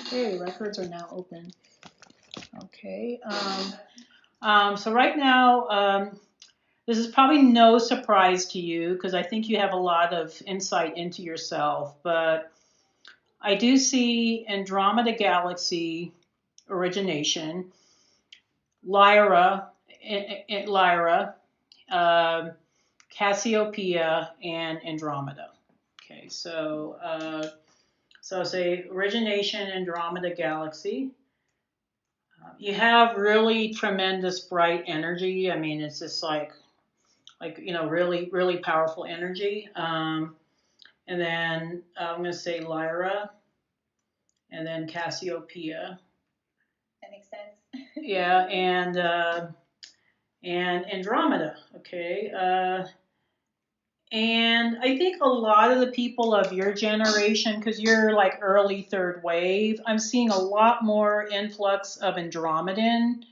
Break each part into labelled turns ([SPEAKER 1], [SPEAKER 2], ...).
[SPEAKER 1] Okay, records are now open. Okay. So right now, this is probably no surprise to you because I think you have a lot of insight into yourself, but I do see Andromeda Galaxy origination, Lyra, Lyra, Cassiopeia, and Andromeda. Okay, so say origination Andromeda Galaxy. You have really tremendous bright energy. I mean, it's just like really really powerful energy. And then I'm going to say Lyra, and then Cassiopeia.
[SPEAKER 2] That makes sense.
[SPEAKER 1] Yeah, and Andromeda. Okay. And I think a lot of the people of your generation, because you're like early third wave, I'm seeing a lot more influx of Andromedan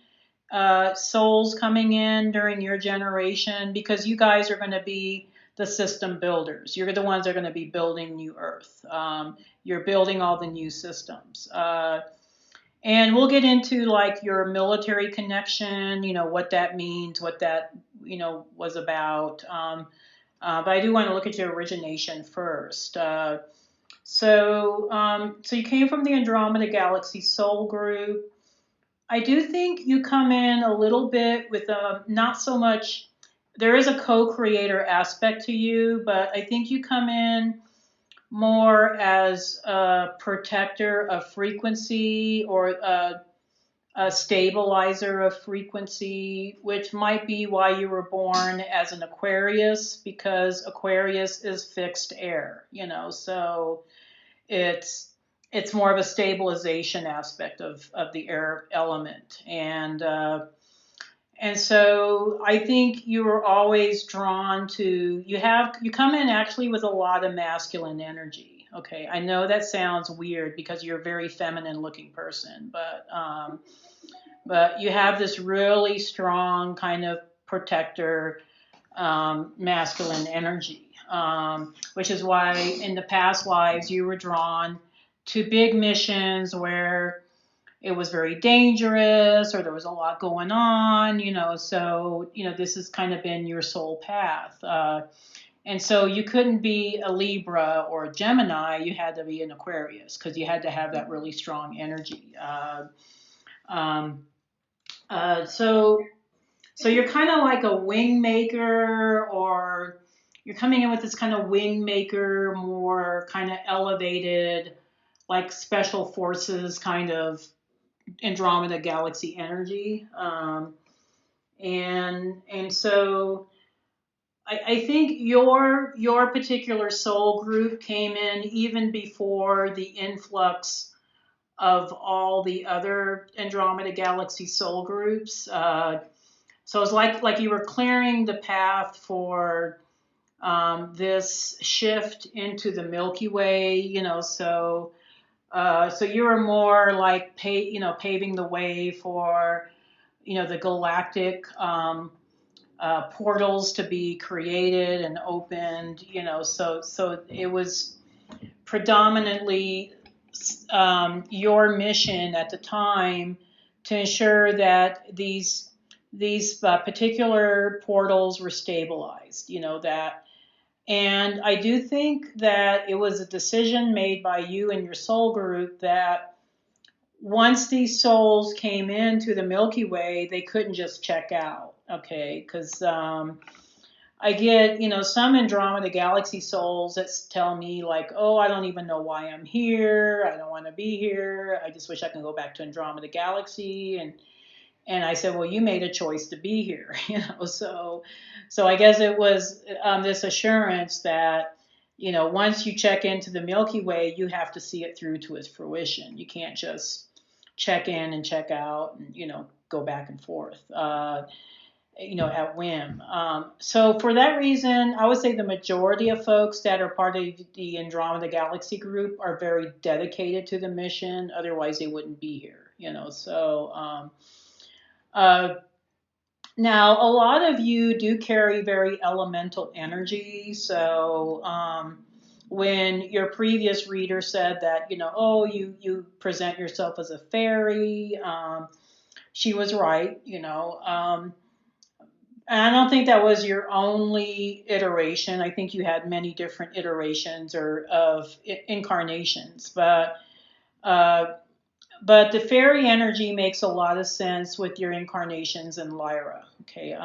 [SPEAKER 1] souls coming in during your generation because you guys are going to be the system builders. You're the ones that are going to be building New Earth. You're building all the new systems. And we'll get into like your military connection, what that means, what that, was about. But I do want to look at your origination first. So you came from the Andromeda Galaxy Soul Group. I do think you come in a little bit with not so much, there is a co-creator aspect to you, but I think you come in more as a protector of frequency or a stabilizer of frequency, which might be why you were born as an Aquarius, because Aquarius is fixed air, so it's more of a stabilization aspect of the air element. And so I think you were always drawn to, you come in actually with a lot of masculine energy. Okay, I know that sounds weird because you're a very feminine looking person, but you have this really strong kind of protector masculine energy, which is why in the past lives you were drawn to big missions where it was very dangerous or there was a lot going on, so, this has kind of been your soul path. And so you couldn't be a Libra or a Gemini, you had to be an Aquarius because you had to have that really strong energy. So you're kind of like a wing maker, or you're coming in with this kind of wing maker, more kind of elevated, like special forces kind of Andromeda Galaxy energy. And so I think your particular soul group came in even before the influx of all the other Andromeda Galaxy soul groups. So it's like you were clearing the path for this shift into the Milky Way, so you were more like paving the way for the galactic portals to be created and opened, so it was predominantly your mission at the time to ensure that these particular portals were stabilized, that. And I do think that it was a decision made by you and your soul group that once these souls came into the Milky Way, they couldn't just check out, okay? Because I get, some Andromeda Galaxy souls that tell me like, oh, I don't even know why I'm here. I don't want to be here. I just wish I could go back to Andromeda Galaxy. And I said, well, you made a choice to be here, so I guess it was this assurance that, once you check into the Milky Way, you have to see it through to its fruition. You can't just check in and check out and, go back and forth, at whim. So for that reason, I would say the majority of folks that are part of the Andromeda Galaxy group are very dedicated to the mission. Otherwise, they wouldn't be here, so... Now, a lot of you do carry very elemental energy, so when your previous reader said that, oh, you present yourself as a fairy, she was right, and I don't think that was your only iteration. I think you had many different iterations or of incarnations, uh, but the fairy energy makes a lot of sense with your incarnations in Lyra. Okay.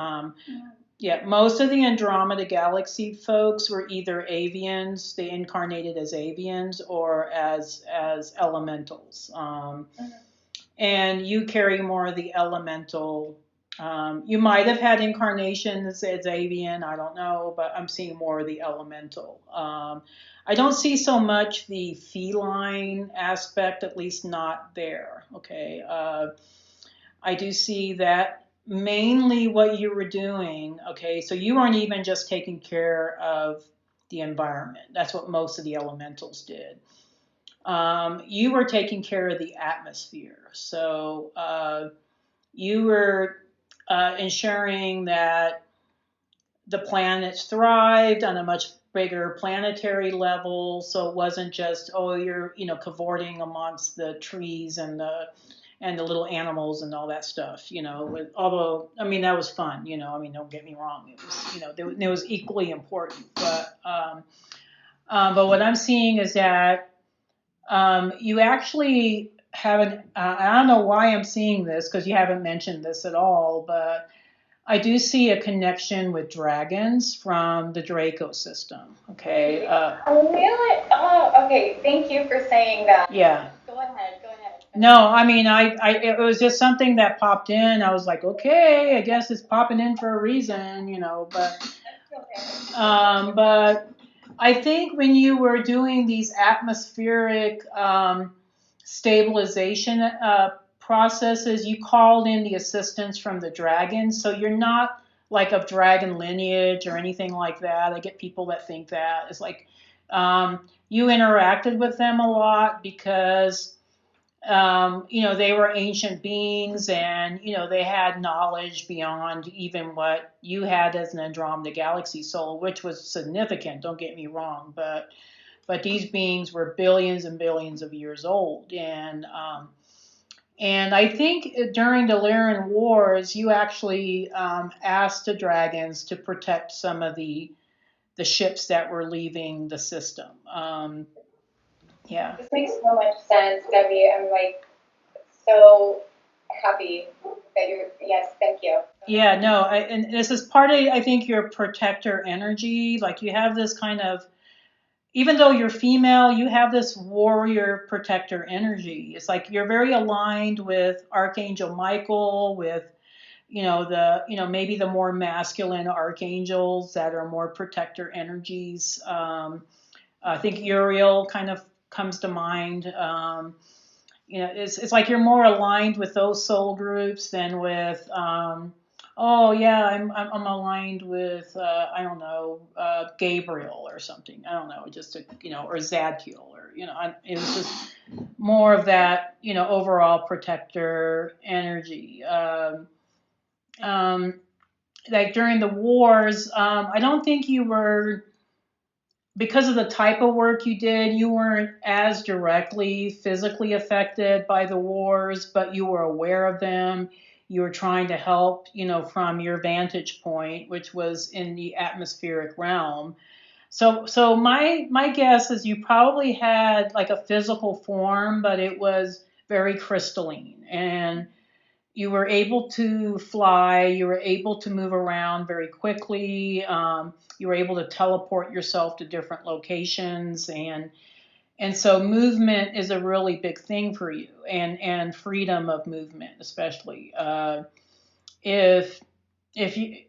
[SPEAKER 1] Yeah, most of the Andromeda galaxy folks were either avians, they incarnated as avians, or as elementals. And you carry more of the elemental. You might have had incarnations as avian, I don't know, but I'm seeing more of the elemental. I don't see so much the feline aspect, at least not there. Okay. I do see that mainly what you were doing. Okay, so you weren't even just taking care of the environment. That's what most of the elementals did. You were taking care of the atmosphere. So you were ensuring that the planets thrived on a much bigger planetary level. So it wasn't just, oh, you're cavorting amongst the trees and the little animals and all that stuff. Although I mean that was fun. Don't get me wrong. It was it was equally important. But what I'm seeing is that you actually haven't. I don't know why I'm seeing this because you haven't mentioned this at all, but I do see a connection with dragons from the Draco system. Okay.
[SPEAKER 2] Really? Oh, okay. Thank you for saying that.
[SPEAKER 1] Yeah.
[SPEAKER 2] Go ahead. Go ahead.
[SPEAKER 1] No, I mean, it was just something that popped in. I was like, okay, I guess it's popping in for a reason, but I think when you were doing these atmospheric stabilization processes, you called in the assistance from the dragons. So you're not like of dragon lineage or anything like that. I get people that think that. It's like you interacted with them a lot because they were ancient beings and, they had knowledge beyond even what you had as an Andromeda galaxy soul, which was significant, don't get me wrong, but these beings were billions and billions of years old. And I think during the Lyran Wars, you actually asked the dragons to protect some of the ships that were leaving the system. Yeah.
[SPEAKER 2] This makes so much sense, Demi. I'm like so happy that you're. Yes, thank you.
[SPEAKER 1] Yeah, no, and this is part of, I think, your protector energy. Like you have this kind of, even though you're female, you have this warrior protector energy. It's like you're very aligned with Archangel Michael, with maybe the more masculine archangels that are more protector energies. I think Uriel kind of comes to mind. It's like you're more aligned with those soul groups than with oh yeah, I'm aligned with I don't know, Gabriel or something. I don't know, just or Zadkiel or it was just more of that overall protector energy. Like during the wars, I don't think you were, because of the type of work you did, you weren't as directly physically affected by the wars, but you were aware of them. You were trying to help, from your vantage point, which was in the atmospheric realm. So my guess is you probably had like a physical form, but it was very crystalline, and you were able to fly, you were able to move around very quickly, you were able to teleport yourself to different locations, and so movement is a really big thing for you, and freedom of movement especially. If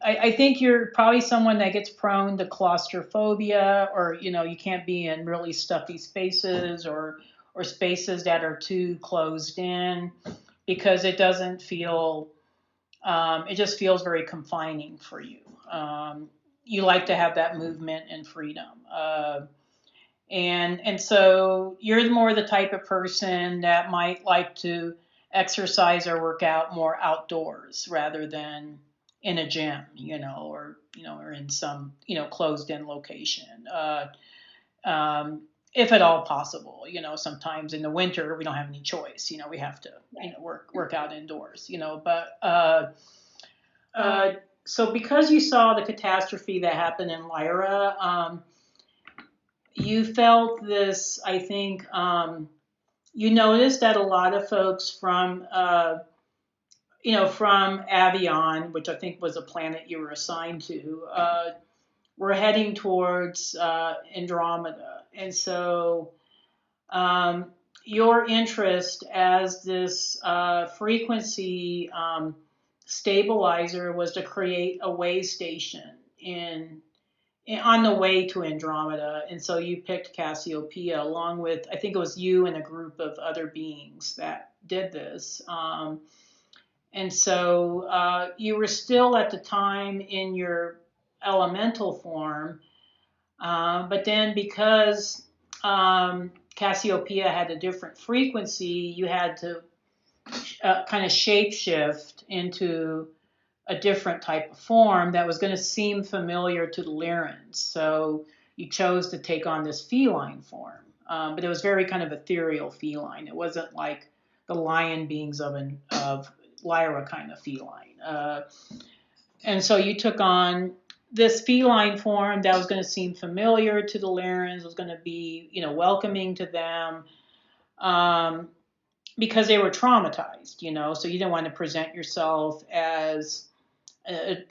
[SPEAKER 1] I think you're probably someone that gets prone to claustrophobia, or you can't be in really stuffy spaces or spaces that are too closed in, because it doesn't feel, it just feels very confining for you. You like to have that movement and freedom. And so you're more the type of person that might like to exercise or work out more outdoors rather than in a gym, or in some, closed in location. if at all possible. Sometimes in the winter we don't have any choice. We have to work out indoors. But so because you saw the catastrophe that happened in Lyra, you felt this. I think you noticed that a lot of folks from from Avion, which I think was a planet you were assigned to, were heading towards Andromeda. And so your interest as this frequency stabilizer was to create a way station on the way to Andromeda. And so you picked Cassiopeia along with, I think it was you and a group of other beings that did this. And so you were still at the time in your elemental form, but then because Cassiopeia had a different frequency, you had to kind of shapeshift into a different type of form that was going to seem familiar to the Lyrans. So you chose to take on this feline form, but it was very kind of ethereal feline. It wasn't like the lion beings of Lyra kind of feline. And so you took on this feline form that was going to seem familiar to the Lyrans, was going to be, welcoming to them, because they were traumatized, so you didn't want to present yourself as, a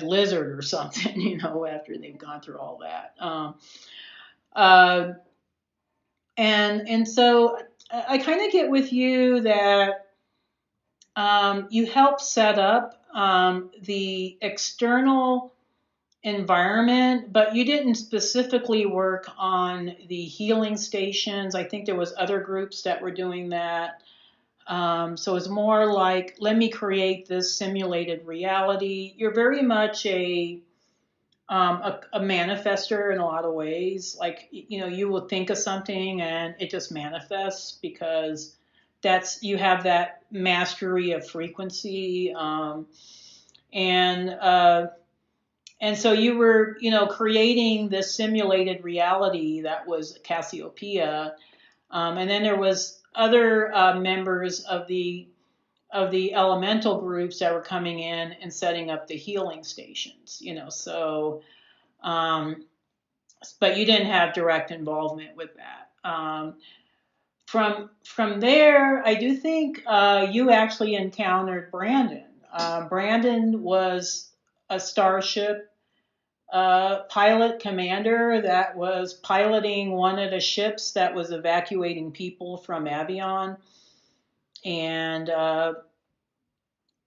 [SPEAKER 1] lizard or something, after they've gone through all that. And so I kind of get with you that you help set up the external environment, but you didn't specifically work on the healing stations. I think there was other groups that were doing that. So it's more like, let me create this simulated reality. You're very much a manifester in a lot of ways. Like, you will think of something and it just manifests because you have that mastery of frequency. And so you were, creating this simulated reality that was Cassiopeia. And then there was other members of the elemental groups that were coming in and setting up the healing stations, so, but you didn't have direct involvement with that. From there, I do think you actually encountered Brandon. Brandon was a starship pilot commander that was piloting one of the ships that was evacuating people from Avion. And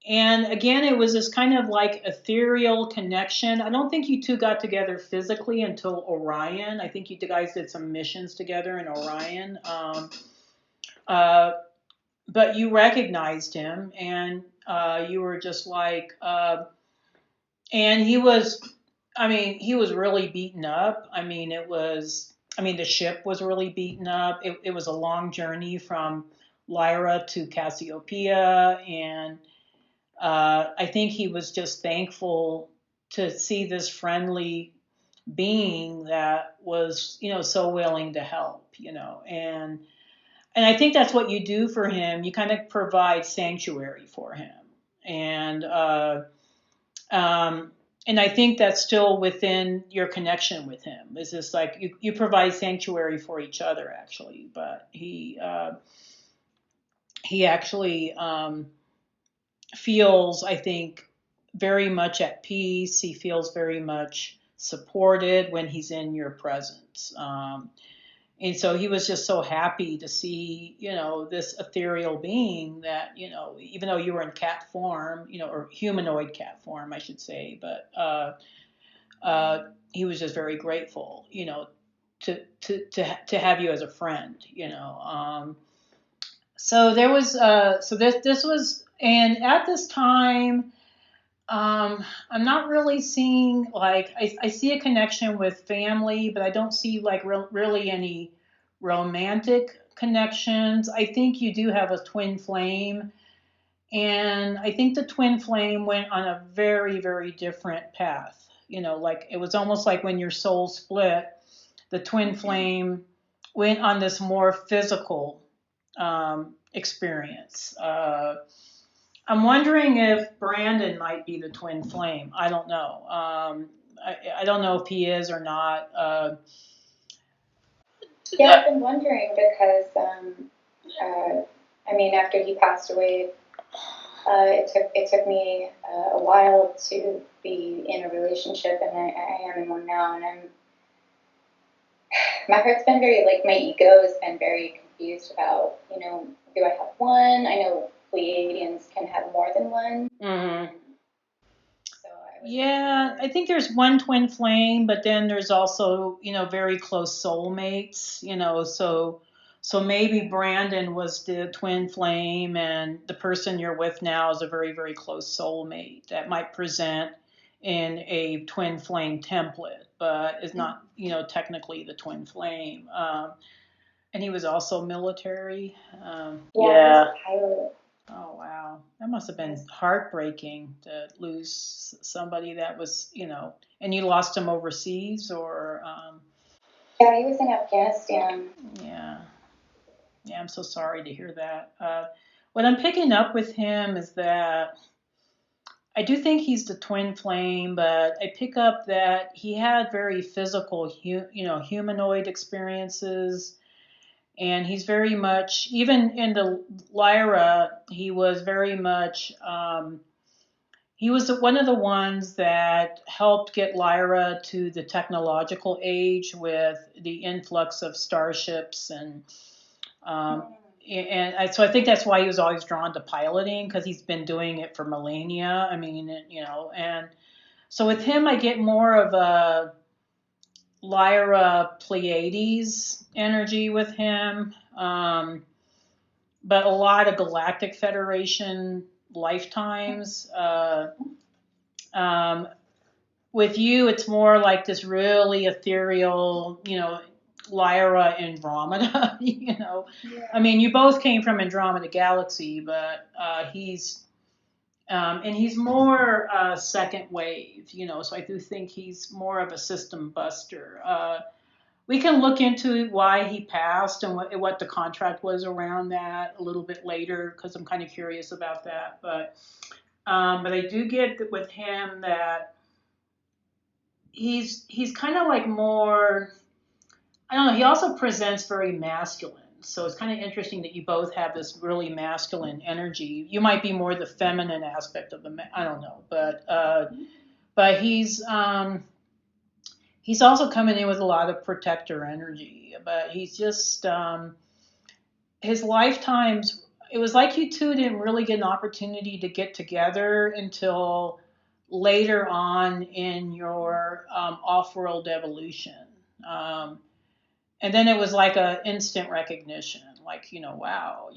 [SPEAKER 1] again, it was this kind of like ethereal connection. I don't think you two got together physically until Orion. I think you guys did some missions together in Orion. But you recognized him, and you were just like, and he was really beaten up. The ship was really beaten up. It was a long journey from Lyra to Cassiopeia, and I think he was just thankful to see this friendly being that was, so willing to help, and I think that's what you do for him. You kind of provide sanctuary for him, and I think that's still within your connection with him. It's just like you provide sanctuary for each other, actually. But he actually feels, I think, very much at peace. He feels very much supported when he's in your presence. And so he was just so happy to see, this ethereal being that, even though you were in cat form, or humanoid cat form, I should say, but he was just very grateful, to have you as a friend, So there was, so this was, and at this time, I'm not really seeing, like, I see a connection with family, but I don't see like really any romantic connections. I think you do have a twin flame, and I think the twin flame went on a very, very different path. Like it was almost like when your soul split, the twin flame went on this more physical experience. I'm wondering if Brandon might be the twin flame. I don't know. I don't know if he is or not.
[SPEAKER 2] Yeah, I've been wondering because, after he passed away, it took me a while to be in a relationship, and I am in one now, and my heart's been very, my ego has been very confused about, do I have one? I know Pleiadians can have more than one.
[SPEAKER 1] Mm-hmm. Yeah, I think there's one twin flame, but then there's also, very close soulmates, so maybe Brandon was the twin flame and the person you're with now is a very, very close soulmate that might present in a twin flame template, but is not, technically the twin flame. And he was also military.
[SPEAKER 2] Yeah. He was a pilot.
[SPEAKER 1] Oh, wow. That must have been heartbreaking to lose somebody that was, and you lost him overseas or?
[SPEAKER 2] Yeah, he was in Afghanistan.
[SPEAKER 1] Yeah. Yeah, I'm so sorry to hear that. What I'm picking up with him is that I do think he's the twin flame, but I pick up that he had very physical, humanoid experiences. And he's very much, even in the Lyra, he was very much, he was one of the ones that helped get Lyra to the technological age with the influx of starships so I think that's why he was always drawn to piloting, because he's been doing it for millennia. And so with him, I get more of a Lyra Pleiades energy with him, but a lot of Galactic Federation lifetimes. With you, it's more like this really ethereal, Lyra Andromeda. Yeah. I mean, you both came from Andromeda Galaxy, but he's more second wave, so I do think he's more of a system buster. We can look into why he passed and what the contract was around that a little bit later, because I'm kind of curious about that. But I do get with him that he's kind of like more, I don't know, he also presents very masculine. So it's kind of interesting that you both have this really masculine energy. You might be more the feminine aspect of I don't know, but he's also coming in with a lot of protector energy, but he's just, his lifetimes, it was like you two didn't really get an opportunity to get together until later on in your off-world evolution. And then it was like a instant recognition, like, wow,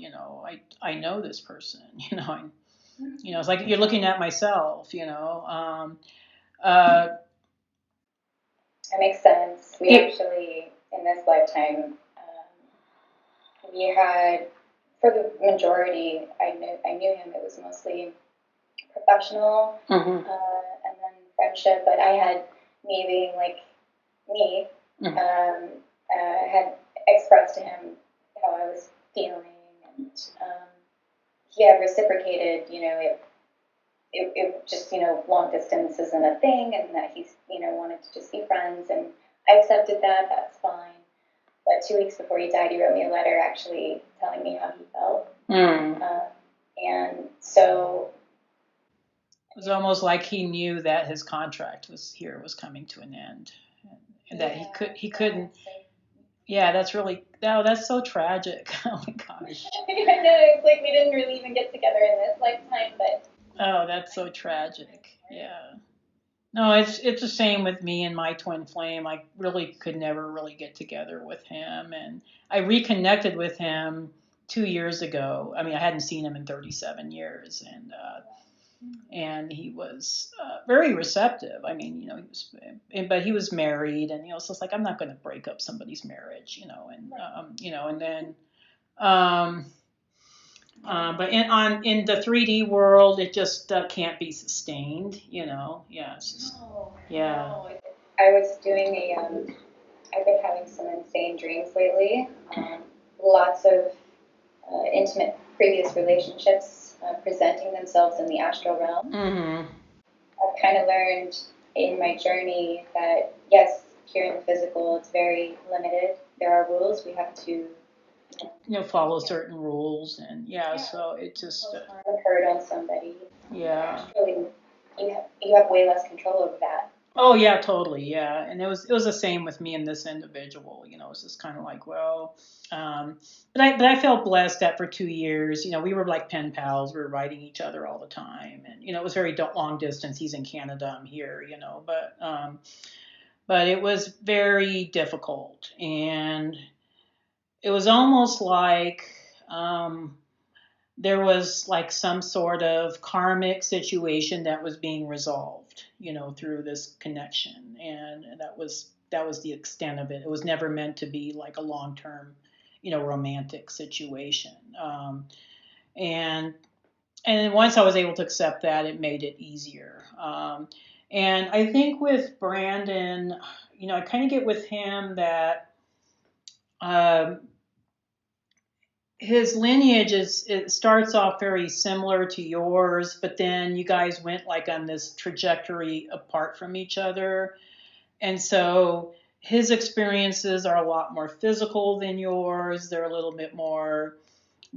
[SPEAKER 1] I know this person, it's like you're looking at myself,
[SPEAKER 2] That makes sense. We actually, in this lifetime, we had, for the majority, I knew him. It was mostly professional, and then friendship. But I had me being like me, had expressed to him how I was feeling, and he had reciprocated. It just, long distance isn't a thing, and that he's, wanted to just be friends, and I accepted that. That's fine. But 2 weeks before he died, he wrote me a letter actually telling me how he felt. And so
[SPEAKER 1] it was almost like he knew that his contract was coming to an end, and that he couldn't. Yeah, that's so tragic. Oh my gosh.
[SPEAKER 2] I know, it's like we didn't really even get together in this lifetime, but.
[SPEAKER 1] Oh, that's so tragic. Yeah. No, it's the same with me and my twin flame. I really could never really get together with him, and I reconnected with him 2 years ago. I mean, I hadn't seen him in 37 years, and he was very receptive. I mean, but he was married, and so it's like, I'm not going to break up somebody's marriage, and then. But in the 3D world, it just can't be sustained, Yeah, it's just, yeah.
[SPEAKER 2] No. I was doing I've been having some insane dreams lately. Lots of intimate previous relationships presenting themselves in the astral realm.
[SPEAKER 1] Mm-hmm.
[SPEAKER 2] I've kind of learned in my journey that, yes, here in the physical, it's very limited. There are rules. We have to,
[SPEAKER 1] Follow certain rules, and so it just
[SPEAKER 2] hurt on somebody.
[SPEAKER 1] yeah.
[SPEAKER 2] Actually, you have way less control over that.
[SPEAKER 1] Oh yeah, totally, yeah. And it was the same with me and this individual. It's just kind of like, well, but I felt blessed that for 2 years, we were like pen pals. We were writing each other all the time, and it was very long distance. He's in Canada, I'm here, but it was very difficult, and it was almost like there was like some sort of karmic situation that was being resolved, through this connection, and that was the extent of it. It was never meant to be like a long-term, romantic situation. And and once I was able to accept that, it made it easier. And I think with Brandon, I kind of get with him that. Um, his lineage it starts off very similar to yours, but then you guys went like on this trajectory apart from each other. And so his experiences are a lot more physical than yours. They're a little bit more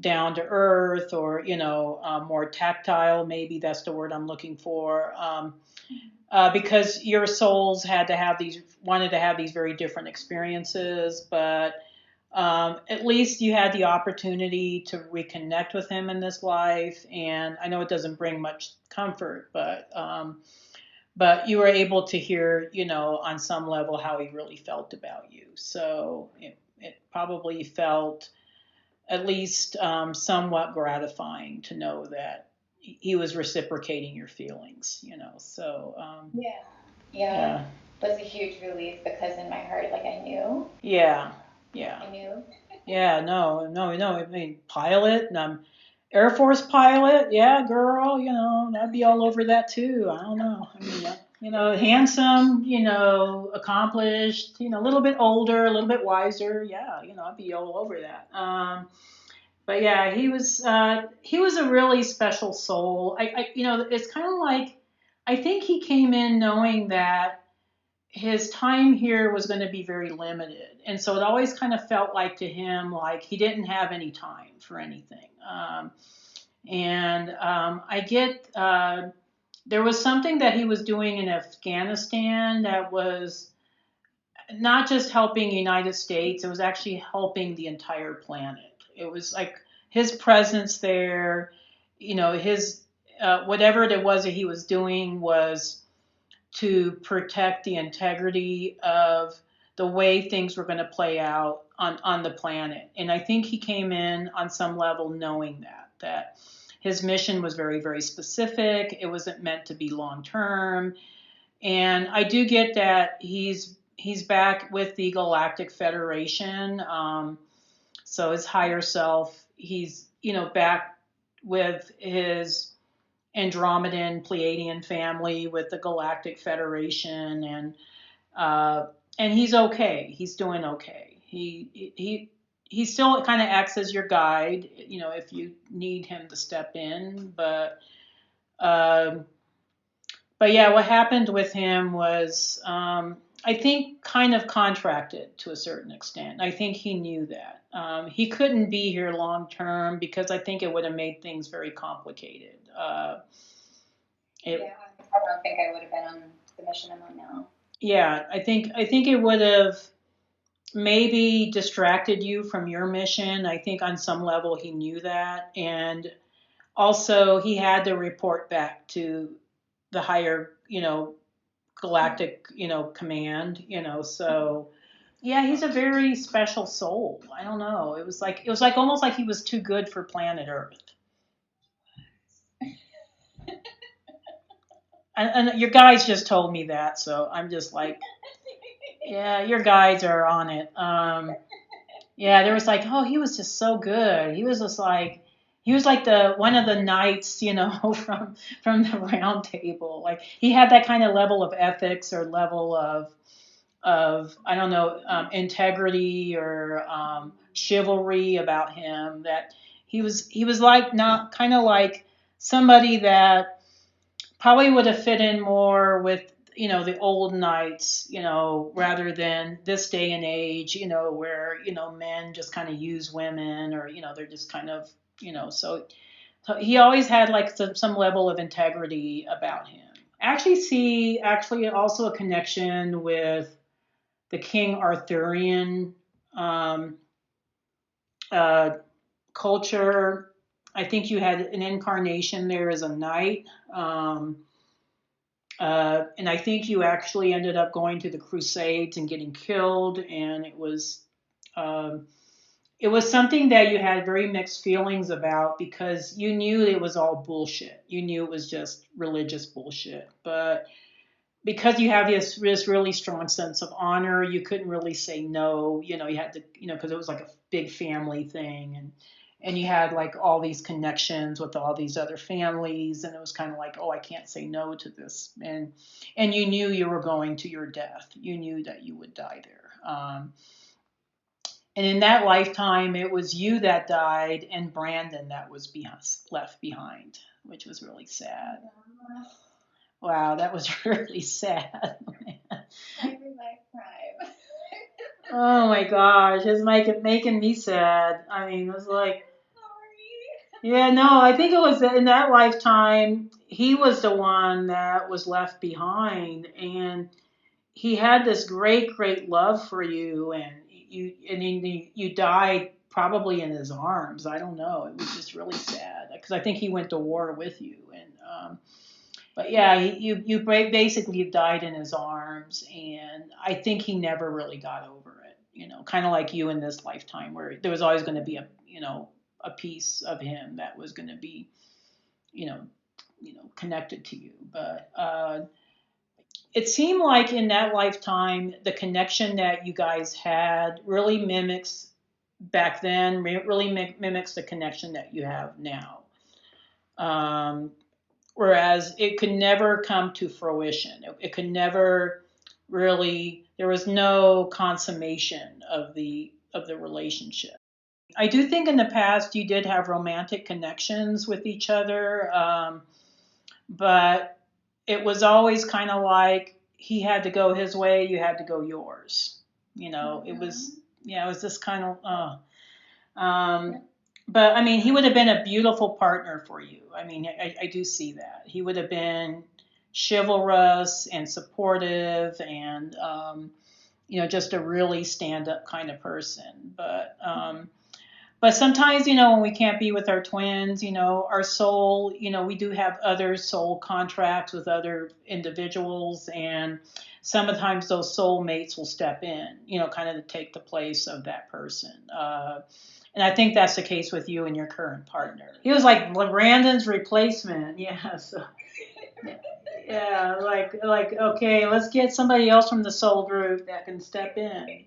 [SPEAKER 1] down to earth, or more tactile. Maybe that's the word I'm looking for. Because your souls wanted to have these very different experiences, but at least you had the opportunity to reconnect with him in this life. And I know it doesn't bring much comfort, but you were able to hear, on some level how he really felt about you. So it probably felt at least somewhat gratifying to know that he was reciprocating your feelings. So
[SPEAKER 2] yeah, it was a huge relief, because in my heart, like, I knew.
[SPEAKER 1] Yeah.
[SPEAKER 2] I knew.
[SPEAKER 1] Yeah, no. I mean, pilot, and I'm Air Force pilot. Yeah, girl, I'd be all over that too. I don't know. I mean, handsome, accomplished, a little bit older, a little bit wiser. Yeah, I'd be all over that. But yeah, he was a really special soul. It's kind of like, I think he came in knowing that his time here was going to be very limited. And so it always kind of felt like to him, like he didn't have any time for anything. And I get, there was something that he was doing in Afghanistan that was not just helping the United States, it was actually helping the entire planet. It was like his presence there, his, whatever it was that he was doing was to protect the integrity of the way things were going to play out on the planet. And I think he came in on some level knowing that his mission was very, very specific. It wasn't meant to be long term. And I do get that he's back with the Galactic Federation. So his higher self, he's, back with his Andromedan Pleiadian family with the Galactic Federation, and he's okay. He's doing okay. He still kind of acts as your guide, if you need him to step in. But yeah, what happened with him was, I think, kind of contracted to a certain extent. I think he knew that. He couldn't be here long term because I think it would have made things very complicated.
[SPEAKER 2] I don't think I would have been on the mission I'm on now.
[SPEAKER 1] Yeah, I think it would have maybe distracted you from your mission. I think on some level he knew that, and also he had to report back to the higher, galactic, command, so yeah, he's a very special soul. I don't know. It was like almost like he was too good for planet Earth. And your guides just told me that, so I'm just like, yeah, your guides are on it. Yeah, there was like, oh, he was just so good. He was just like, he was like the one of the knights, from the round table. Like he had that kind of level of ethics or level of I don't know, integrity or chivalry about him. That he was like not kind of like somebody that probably would have fit in more with the old knights, rather than this day and age, where men just kind of use women, or they're just kind of so he always had like some level of integrity about him. Actually also a connection with the King Arthurian um, uh, culture. I think you had an incarnation there as a knight. And I think you actually ended up going to the Crusades and getting killed. And um, it was something that you had very mixed feelings about, because you knew it was all bullshit. You knew it was just religious bullshit. But because you have this really strong sense of honor, you couldn't really say no. You had to, because it was like a big family thing, and you had like all these connections with all these other families, and it was kind of like, oh, I can't say no to this, and you knew you were going to your death. You knew that you would die there. And in that lifetime, it was you that died and Brandon that was left behind, which was really sad. Wow, that was really sad. Oh my gosh, it's making me sad. I mean, it was like, yeah, no, I think it was in that lifetime, he was the one that was left behind, and he had this great, great love for you, and you died probably in his arms. I don't know. It was just really sad, because I think he went to war with you, and but yeah, you basically died in his arms, and I think he never really got over it. Kind of like you in this lifetime, where there was always going to be a piece of him that was going to be, you know, connected to you. But it seemed like in that lifetime, the connection that you guys had really mimics back then, really mimics the connection that you have now. Um, Whereas it could never come to fruition. It could never really. There was no consummation of the relationship. I do think in the past you did have romantic connections with each other, but it was always kind of like he had to go his way, you had to go yours. It was, yeah, it was this kind of. But I mean, he would have been a beautiful partner for you. I mean, I do see that. He would have been chivalrous and supportive, and just a really stand-up kind of person. But sometimes, when we can't be with our twins, our soul, we do have other soul contracts with other individuals, and sometimes those soul mates will step in, kind of to take the place of that person. And I think that's the case with you and your current partner. He was like Brandon's replacement. Yeah. So, yeah, like okay, let's get somebody else from the soul group that can step in.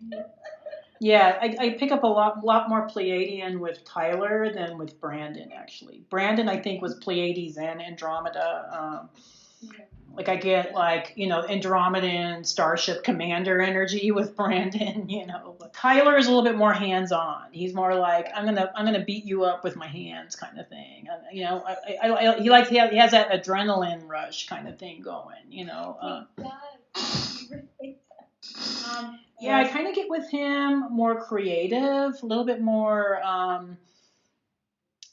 [SPEAKER 1] Yeah, I pick up a lot more Pleiadian with Tyler than with Brandon, actually. Brandon, I think, was Pleiades and Andromeda. Like I get Andromedan Starship Commander energy with Brandon, But Tyler is a little bit more hands-on. He's more like I'm gonna beat you up with my hands kind of thing. He has that adrenaline rush kind of thing going. He does. Yeah, I kind of get with him more creative, a little bit more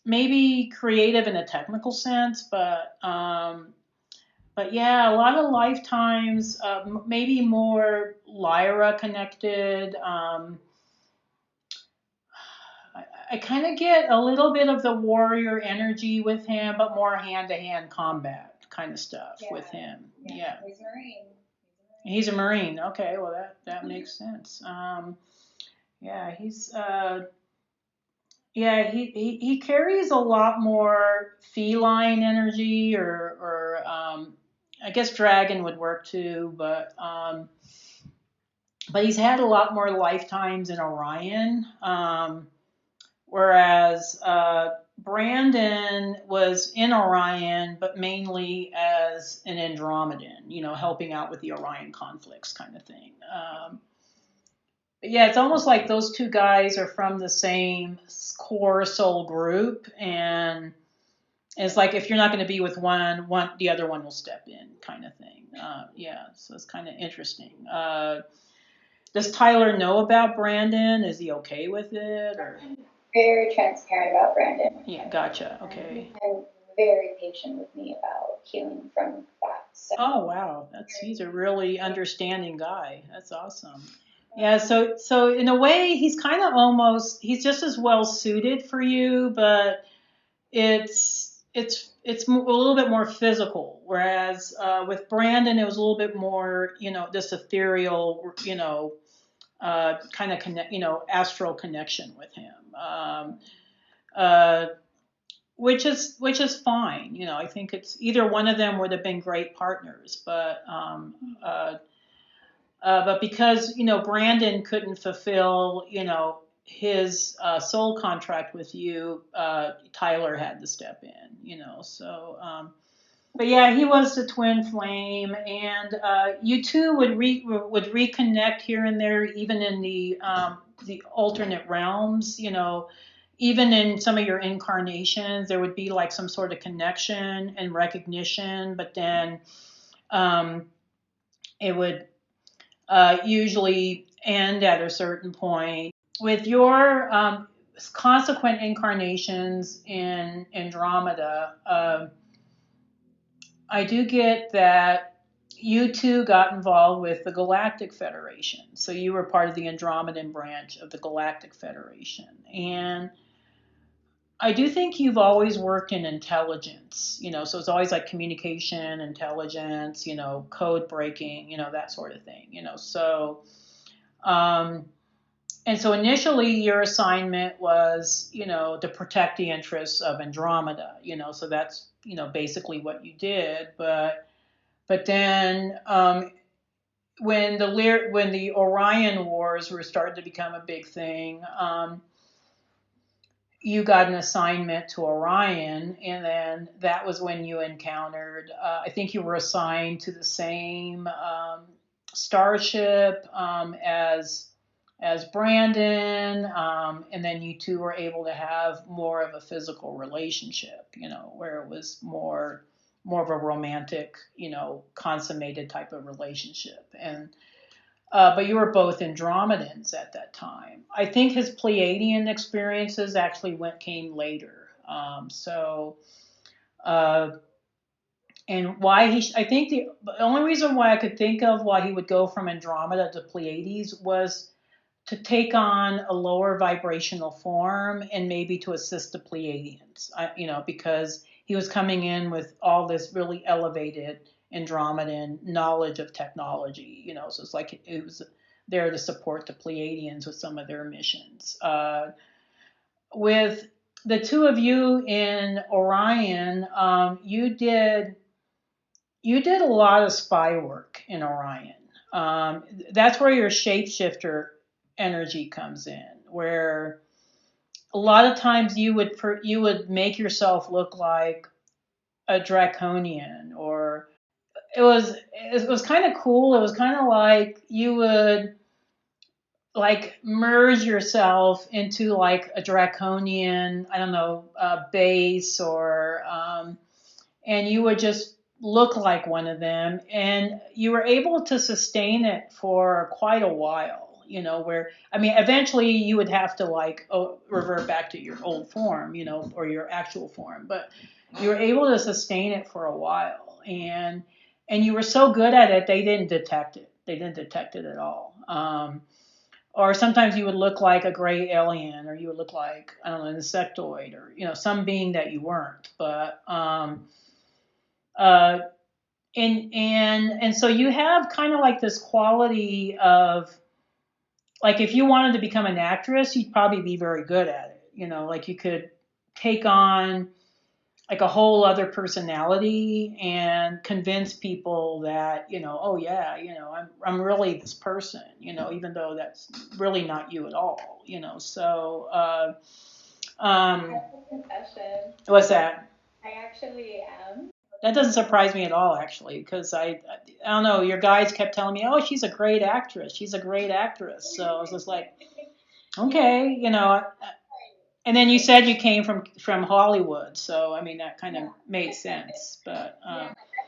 [SPEAKER 1] maybe creative in a technical sense, but yeah, a lot of lifetimes, maybe more Lyra connected. I kind of get a little bit of the warrior energy with him, but more hand-to-hand combat kind of stuff with him. Yeah. He's Marine. He's a Marine. Okay, well that makes sense. Yeah, he carries a lot more feline energy, or I guess dragon would work too, but he's had a lot more lifetimes in Orion, whereas Brandon was in Orion, but mainly as an Andromedan, helping out with the Orion conflicts kind of thing. But yeah, it's almost like those two guys are from the same core soul group, and it's like if you're not going to be with one, the other one will step in, kind of thing. Yeah, so it's kind of interesting. Does Tyler know about Brandon? Is he okay with it? Or?
[SPEAKER 2] Very transparent about Brandon.
[SPEAKER 1] Yeah, gotcha. Okay.
[SPEAKER 2] And very patient with me about healing from that. So.
[SPEAKER 1] Oh wow, he's a really understanding guy. That's awesome. Yeah, so in a way, he's kind of he's just as well suited for you, but it's a little bit more physical. Whereas with Brandon, it was a little bit more, this ethereal, kind of astral connection with him, which is fine. I think it's either one of them would have been great partners, but because Brandon couldn't fulfill his soul contract with you, Tyler had to step in. So. But yeah, he was the twin flame, and you two would reconnect here and there, even in the alternate realms. Even in some of your incarnations, there would be like some sort of connection and recognition, but then it would usually end at a certain point. With your consequent incarnations in Andromeda, I do get that you two got involved with the Galactic Federation. So you were part of the Andromedan branch of the Galactic Federation. And I do think you've always worked in intelligence, so it's always like communication, intelligence, code breaking, that sort of thing, so, and so initially your assignment was, to protect the interests of Andromeda, so that's, basically what you did. But then when the Orion Wars were starting to become a big thing, you got an assignment to Orion, and then that was when you encountered, I think you were assigned to the same starship as Brandon, and then you two were able to have more of a physical relationship, where it was more of a romantic, consummated type of relationship. And but you were both Andromedans at that time. I think his Pleiadian experiences actually came later. And why I think the only reason why I could think of why he would go from Andromeda to Pleiades was to take on a lower vibrational form and maybe to assist the Pleiadians, because he was coming in with all this really elevated Andromedan knowledge of technology, so it's like it was there to support the Pleiadians with some of their missions. With the two of you in Orion, you did a lot of spy work in Orion. That's where your shapeshifter energy comes in, where a lot of times you would make yourself look like a Draconian, or it was kind of cool. It was kind of like you would like merge yourself into like a Draconian, I don't know, base, or and you would just look like one of them, and you were able to sustain it for quite a while. Where, I mean, eventually you would have to revert back to your old form, or your actual form, but you were able to sustain it for a while, and you were so good at it, they didn't detect it. They didn't detect it at all. Or sometimes you would look like a gray alien, or you would look like, I don't know, an insectoid, or, some being that you weren't. But, and so you have kind of like this quality of, like, if you wanted to become an actress, you'd probably be very good at it. Like you could take on like a whole other personality and convince people that, oh yeah, I'm really this person, even though that's really not you at all. So Um,
[SPEAKER 2] Confession.
[SPEAKER 1] what's that?
[SPEAKER 2] I actually am.
[SPEAKER 1] That doesn't surprise me at all, actually, because I don't know. Your guys kept telling me, "Oh, she's a great actress. She's a great actress." So I was just like, okay, And then you said you came from Hollywood, so I mean that kind of made sense. But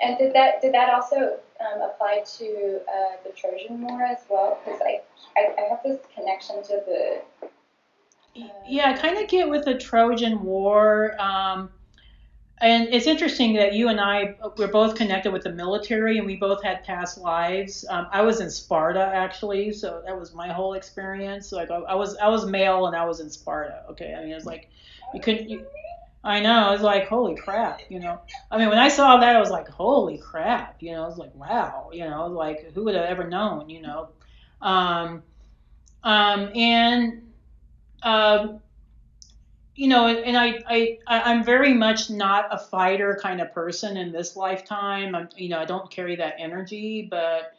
[SPEAKER 2] And did that also apply to the Trojan War as well? Because I have this connection to the.
[SPEAKER 1] yeah, I kind of get with the Trojan War. And it's interesting that you and I we're both connected with the military, and we both had past lives. I was in Sparta actually, so that was my whole experience. Like I was male and I was in Sparta. Okay, I mean it was like you couldn't. I know. I was like, holy crap. I mean, when I saw that, I was like, holy crap. I was like, wow. Like who would have ever known. Um, and um, and I'm very much not a fighter kind of person in this lifetime. I don't carry that energy, but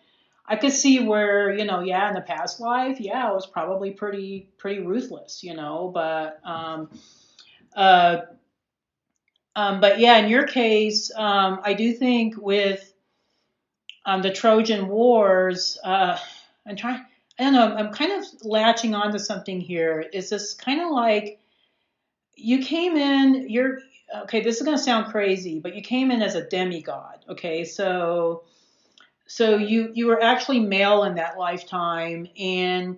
[SPEAKER 1] I could see where, yeah, in the past life, yeah, I was probably pretty ruthless. Uh, but yeah, in your case, I do think with the Trojan Wars, I'm trying, I don't know, I'm kind of latching onto something here. Is this kind of like you came in, okay, this is going to sound crazy, but you came in as a demigod, okay? So you were actually male in that lifetime, and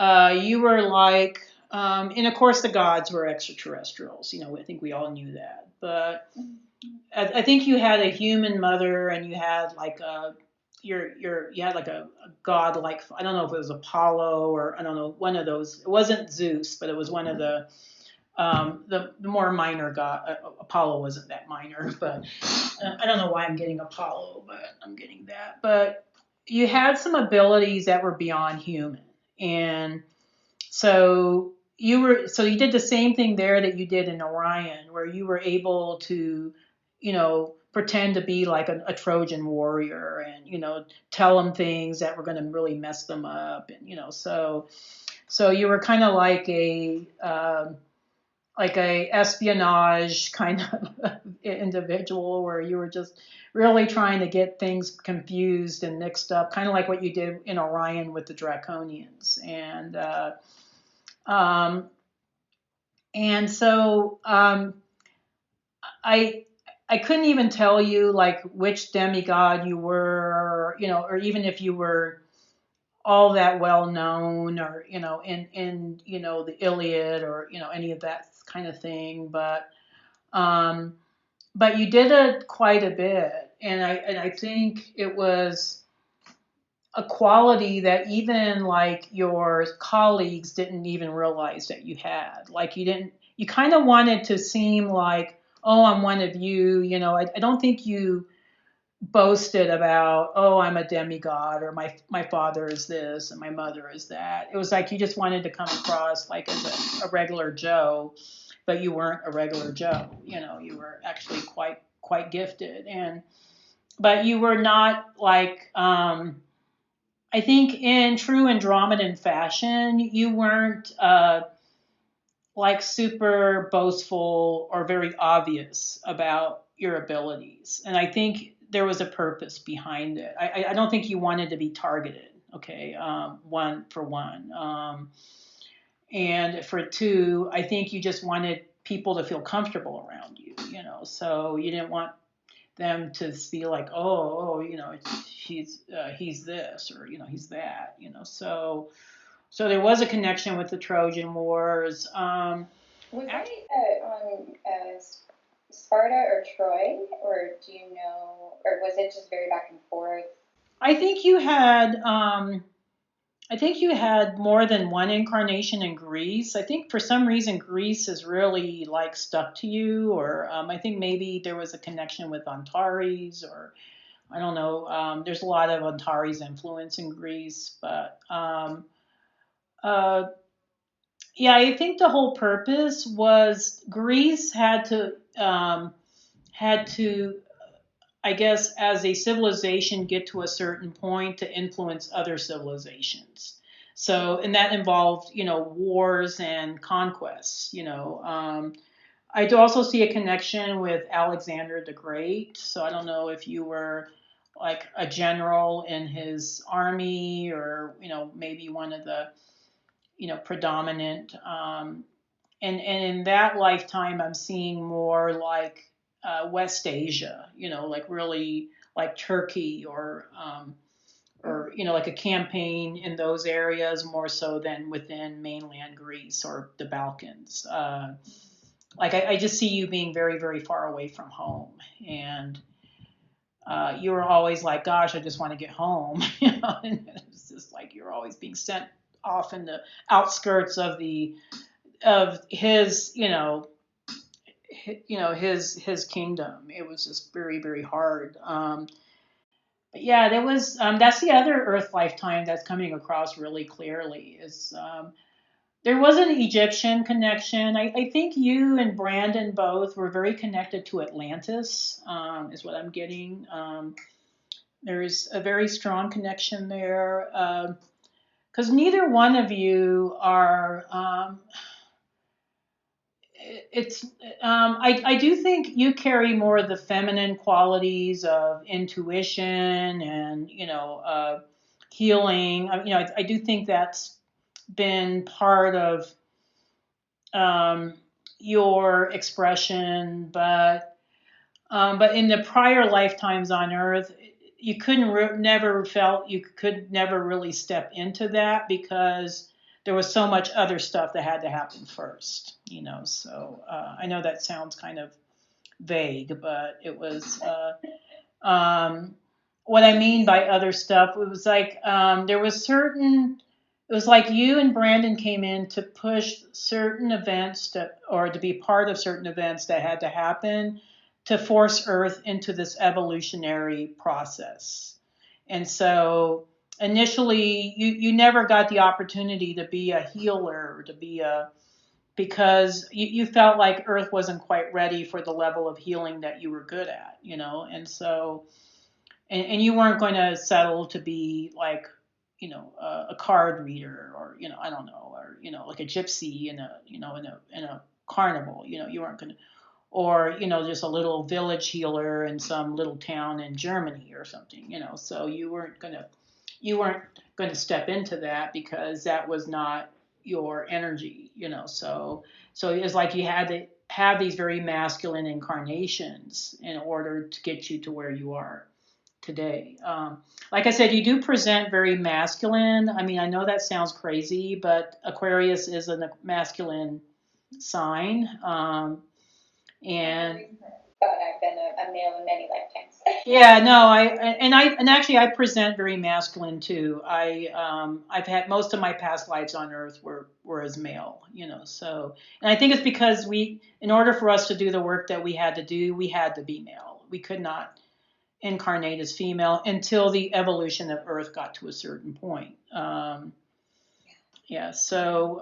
[SPEAKER 1] you were like, and of course the gods were extraterrestrials. I think we all knew that. But I think you had a human mother, and you had like you had like a god, like I don't know if it was Apollo or I don't know, one of those. It wasn't Zeus, but it was one of the more minor god. Apollo wasn't that minor, but I don't know why I'm getting Apollo, but I'm getting that. But you had some abilities that were beyond human, and so you did the same thing there that you did in Orion, where you were able to, pretend to be like a Trojan warrior, and tell them things that were going to really mess them up, and so you were kind of like a espionage kind of individual, where you were just really trying to get things confused and mixed up, kind of like what you did in Orion with the Draconians. Um, and so I I couldn't even tell you like which demigod you were, or even if you were all that well known, or in the Iliad, or any of that kind of thing. Um, but you did it quite a bit, and I think it was a quality that even like your colleagues didn't even realize that you had. Like you kind of wanted to seem like, oh, I'm one of you. I don't think you boasted about, oh, I'm a demigod, or my father is this and my mother is that. It was like you just wanted to come across like as a regular Joe, but you weren't a regular Joe. You were actually quite gifted, but you were not like I think in true Andromedan fashion, you weren't like super boastful or very obvious about your abilities. And I think there was a purpose behind it. I don't think you wanted to be targeted, okay, one for one. And for two, I think you just wanted people to feel comfortable around so you didn't want them to be like, oh, he's this, or he's that. So there was a connection with the Trojan Wars.
[SPEAKER 2] Was it on Sparta or Troy, or do you know, or was it just very back and forth?
[SPEAKER 1] I think you had more than one incarnation in Greece. I think for some reason Greece is really like stuck to you, or I think maybe there was a connection with Antares, or I don't know. There's a lot of Antares influence in Greece, but uh, yeah, I think the whole purpose was Greece had to, I guess, as a civilization, get to a certain point to influence other civilizations. So, and that involved, wars and conquests, I do also see a connection with Alexander the Great. So I don't know if you were like a general in his army, or, maybe one of the, predominant, and in that lifetime, I'm seeing more like West Asia, like really like Turkey, or like a campaign in those areas more so than within mainland Greece or the Balkans. Like I just see you being very, very far away from home, and you were always like, "Gosh, I just want to get home," and it's just like you're always being sent off in the outskirts of his, his kingdom. It was just very, very hard. But yeah, there was that's the other Earth lifetime that's coming across really clearly is there was an Egyptian connection. I think you and Brandon both were very connected to Atlantis, is what I'm getting. There's a very strong connection there because neither one of you are. It's I do think you carry more of the feminine qualities of intuition and healing. I do think that's been part of your expression, but in the prior lifetimes on Earth, you never felt you could never really step into that because there was so much other stuff that had to happen first, So I know that sounds kind of vague, but it was what I mean by other stuff. It was like there was certain. It was like you and Brandon came in to push certain events or to be part of certain events that had to happen to force Earth into this evolutionary process. And so initially, you never got the opportunity to be a healer, or to be because you felt like Earth wasn't quite ready for the level of healing that you were good at, and so, and you weren't going to settle to be like, a card reader, or, I don't know, or, like a gypsy in a carnival, you weren't going to, or, just a little village healer in some little town in Germany or something, so you weren't going to step into that because that was not your energy, so it was like you had to have these very masculine incarnations in order to get you to where you are today. Like I said, you do present very masculine. I mean, I know that sounds crazy, but Aquarius is a masculine sign. And
[SPEAKER 2] But I've been a male in many lifetimes.
[SPEAKER 1] yeah, no, and actually I present very masculine too. I've had most of my past lives on Earth were as male, So, and I think it's because in order for us to do the work that we had to do, we had to be male. We could not incarnate as female until the evolution of Earth got to a certain point. Yeah, so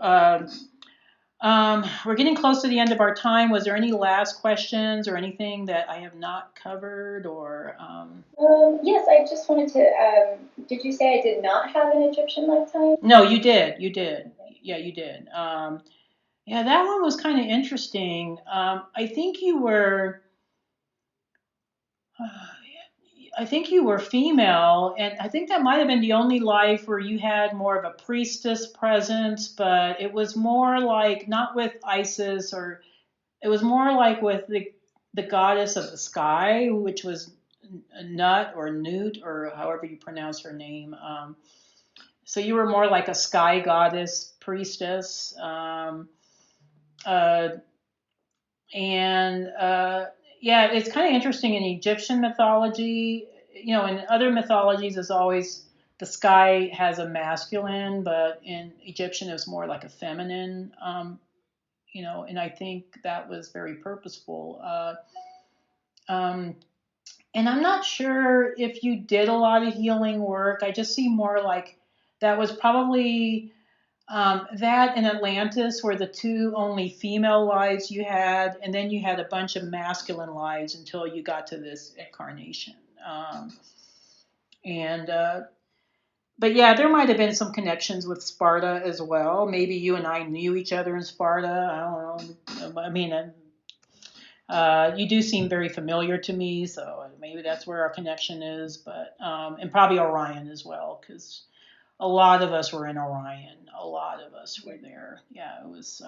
[SPEAKER 1] we're getting close to the end of our time. Was there any last questions or anything that I have not covered, or?
[SPEAKER 2] Yes, I just wanted to. Did you say I did not have an Egyptian lifetime?
[SPEAKER 1] No, you did. You did. Yeah, you did. Yeah, that one was kind of interesting. I think you were. I think you were female, and I think that might have been the only life where you had more of a priestess presence, but it was more like not with Isis, or it was more like with the goddess of the sky, which was Nut or Newt, or however you pronounce her name. So you were more like a sky goddess priestess, uh, and yeah, it's kind of interesting in Egyptian mythology. In other mythologies, it's always the sky has a masculine, but in Egyptian, it's more like a feminine. And I think that was very purposeful. Um, and I'm not sure if you did a lot of healing work. I just see more like that was probably that in Atlantis were the two only female lives you had, and then you had a bunch of masculine lives until you got to this incarnation. And but yeah, there might have been some connections with Sparta as well. Maybe you and I knew each other in Sparta. I don't know. I mean, you do seem very familiar to me, so maybe that's where our connection is. But and probably Orion as well, because a lot of us were in Orion. A lot of us were there. Yeah, it was.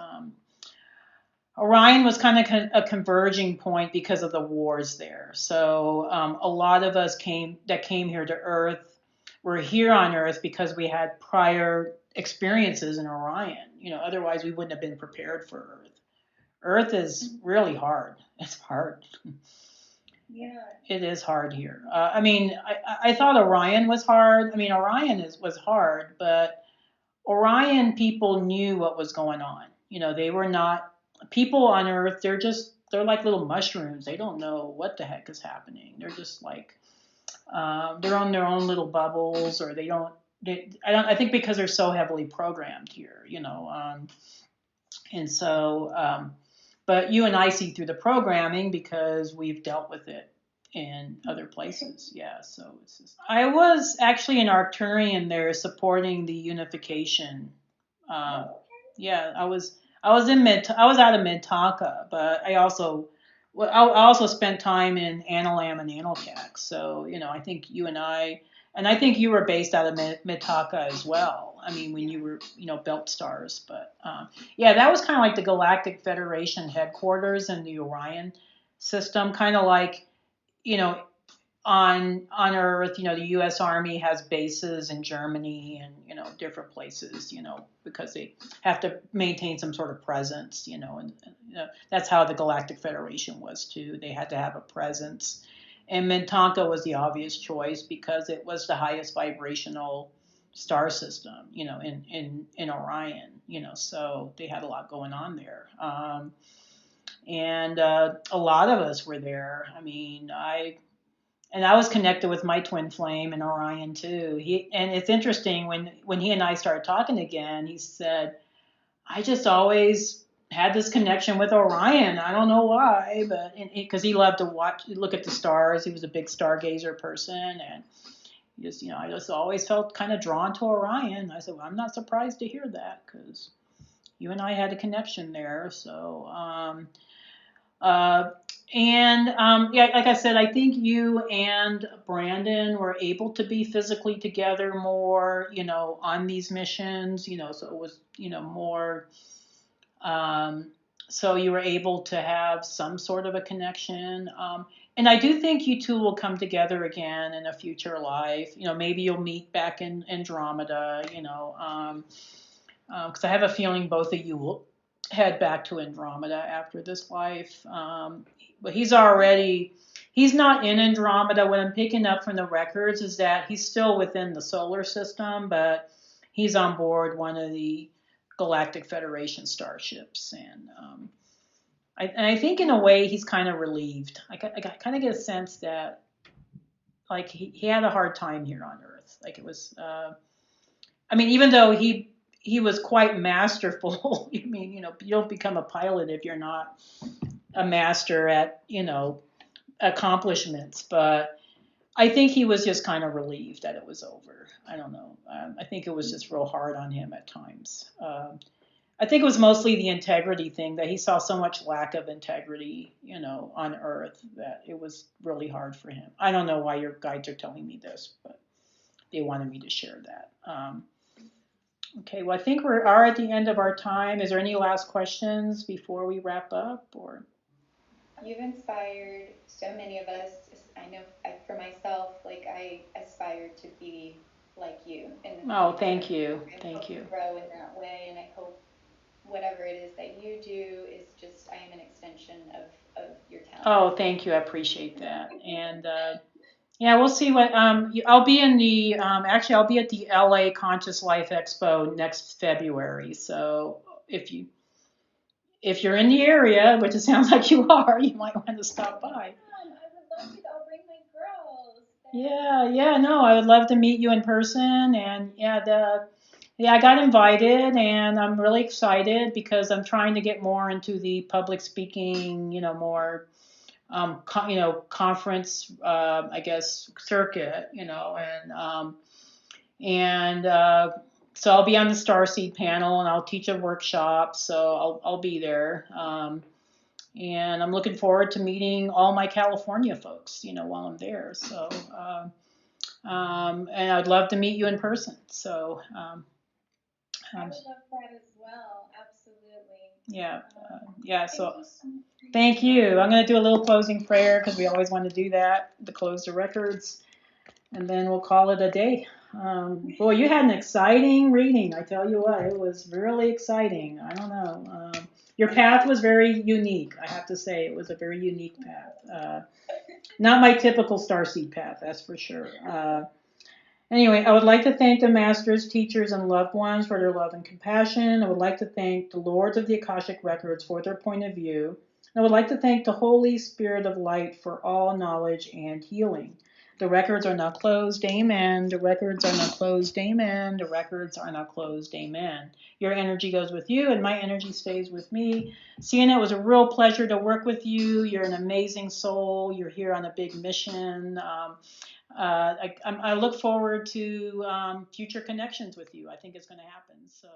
[SPEAKER 1] Orion was kind of a converging point because of the wars there. So a lot of us came here to Earth. We're here on Earth because we had prior experiences in Orion. Otherwise we wouldn't have been prepared for Earth. Earth is really hard. It's hard.
[SPEAKER 2] Yeah.
[SPEAKER 1] It is hard here. I mean, I thought Orion was hard. I mean, Orion was hard, but Orion people knew what was going on. They were not people on Earth. They're like little mushrooms. They don't know what the heck is happening. They're just like they're on their own little bubbles, or they don't. I think because they're so heavily programmed here. And so. But you and I see through the programming because we've dealt with it in other places. Yeah, so it's just, I was actually an Arcturian there supporting the unification. Yeah, I was I was out of Mintaka, but I also spent time in Analam and Analcac. So I think you and I think you were based out of Mitaka as well. I mean, when you were Belt Stars, but yeah, that was kind of like the Galactic Federation headquarters in the Orion system, kind of like you know on Earth, the U.S. Army has bases in Germany and different places, because they have to maintain some sort of presence, and that's how the Galactic Federation was too. They had to have a presence, and Mintanka was the obvious choice because it was the highest vibrational star system, in Orion, so they had a lot going on there. And a lot of us were there. I mean, I was connected with my twin flame in Orion too. And it's interesting when he and I started talking again. He said, "I just always had this connection with Orion. I don't know why, but because he loved to look at the stars. He was a big stargazer person, and I just always felt kind of drawn to Orion." I said, "Well, I'm not surprised to hear that because you and I had a connection there." So. Uh, and yeah, like I said, I think you and Brandon were able to be physically together more, on these missions, so it was, more, so you were able to have some sort of a connection. And I do think you two will come together again in a future life. Maybe you'll meet back in Andromeda, because I have a feeling both of you will head back to Andromeda after this life. But he's not in Andromeda. What I'm picking up from the records is that he's still within the solar system, but he's on board one of the Galactic Federation starships. And I think in a way he's kind of relieved. I kind of get a sense that like he had a hard time here on Earth. Like it was, I mean, even though he was quite masterful. I mean, you don't become a pilot if you're not a master at, accomplishments. But I think he was just kind of relieved that it was over. I don't know. I think it was just real hard on him at times. I think it was mostly the integrity thing that he saw so much lack of integrity, on Earth that it was really hard for him. I don't know why your guides are telling me this, but they wanted me to share that. Okay, well, I think we are at the end of our time. Is there any last questions before we wrap up? Or
[SPEAKER 2] you've inspired so many of us. I know for myself, like I aspire to be like you in the future.
[SPEAKER 1] Oh, thank you.
[SPEAKER 2] I
[SPEAKER 1] Thank
[SPEAKER 2] hope
[SPEAKER 1] you.
[SPEAKER 2] to grow in that way, and I hope whatever it is that you do is just I am an extension of your talent.
[SPEAKER 1] Oh, thank you. I appreciate that. And yeah, we'll see what I'll be in the actually I'll be at the LA Conscious Life Expo next February. So if you're in the area, which it sounds like you are, you might want to stop by.
[SPEAKER 2] I would love to. I'll bring my girls.
[SPEAKER 1] Yeah, no, I would love to meet you in person. And yeah, I got invited, and I'm really excited because I'm trying to get more into the public speaking, more conference, I guess, circuit, And so I'll be on the Starseed panel, and I'll teach a workshop. So I'll be there. And I'm looking forward to meeting all my California folks, while I'm there. So, and I'd love to meet you in person. So,
[SPEAKER 3] I would love that as well. Absolutely.
[SPEAKER 1] Yeah. Yeah. So, thank you. I'm going to do a little closing prayer because we always want to do that to close the records, and then we'll call it a day. Boy, you had an exciting reading. I tell you what, it was really exciting. I don't know. Your path was very unique. I have to say, it was a very unique path. Not my typical starseed path, that's for sure. Anyway, I would like to thank the masters, teachers, and loved ones for their love and compassion. I would like to thank the lords of the Akashic records for their point of view. And I would like to thank the Holy Spirit of Light for all knowledge and healing. The records are not closed, amen. The records are not closed, amen. The records are not closed, amen. Your energy goes with you, and my energy stays with me. Sienna, it was a real pleasure to work with you. You're an amazing soul. You're here on a big mission. I look forward to future connections with you. I think it's going to happen. So.